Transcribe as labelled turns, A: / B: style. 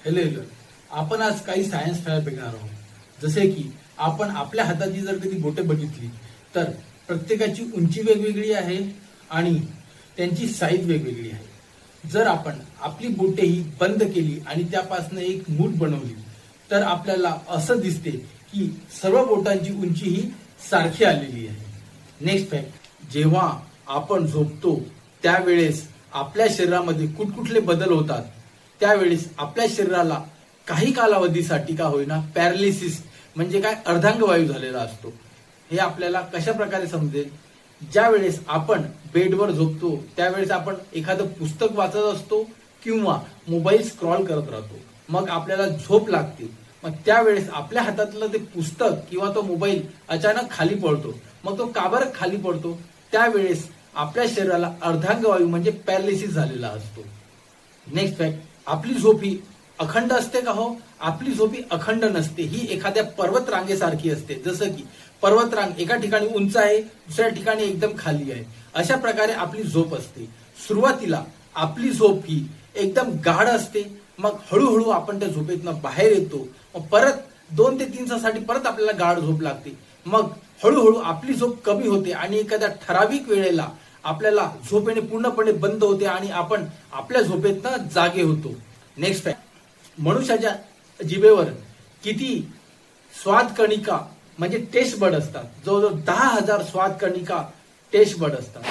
A: Hello, आपण आज काही सायन्स फॅक्ट बघणार आहोत. जसे की आपण आपल्या हाताची जर कधी बोटे बघितली तर प्रत्येकाची उंची वेगवेगळी आहे आणि त्यांची साईज वेगवेगळी आहे. जर आपण आपली बोटे ही बंद केली आणि त्यापासून एक मूठ बनवली तर आपल्याला असं दिसते की सर्व बोटांची उंची ही सारखी आलेली आहे. नेक्स्ट फॅक्ट, जेव्हा आपण झोपतो त्यावेळेस आपल्या शरीरामध्ये कुठकुठले बदल होतात. त्यावेळेस आपल्या शरीराला काही कालावधीसाठी का होईना पॅरालिसिस म्हणजे काय अर्धांगवायू झालेला असतो. हे आपल्याला कशा प्रकारे समजेल? ज्या वेळेस आपण बेडवर झोपतो त्यावेळेस आपण एखादं पुस्तक वाचत असतो किंवा मोबाईल स्क्रॉल करत राहतो. मग आपल्याला झोप लागते. मग त्यावेळेस आपल्या हातातलं ते पुस्तक किंवा तो मोबाईल अचानक खाली पडतो. मग तो का बरं खाली पडतो? त्यावेळेस आपल्या शरीराला अर्धांगवायू म्हणजे पॅरालिसिस झालेला असतो. नेक्स्ट फॅक्ट, आपली झोप ही अखंड असते का? हो, आपली झोप ही अखंड नसते. ही एखाद्या पर्वत रांगेसारखी असते. जसं की पर्वतरांग एका ठिकाणी उंच आहे, दुसऱ्या ठिकाणी एकदम खाली आहे. अशा प्रकारे आपली झोप असते. सुरुवातीला आपली झोप ही एकदम गाढ असते. मग हळूहळू आपण त्या झोपेतनं बाहेर येतो. मग परत 2 ते 3 तासासाठी परत आपल्याला गाढ झोप लागते. मग हळूहळू आपली झोप कमी होते आणि एखाद्या ठराविक वेळेला आपल्याला झोप येणे पूर्णपणे बंद होते आणि आपण आपल्या झोपेतनं जागे होतो. नेक्स्ट फॅक्ट, मनुष्याच्या जिभेवर किती स्वाद कणिका म्हणजे टेस्ट बड असतात? जवळजवळ 10,000 स्वाद कणिका टेस्ट बड असतात.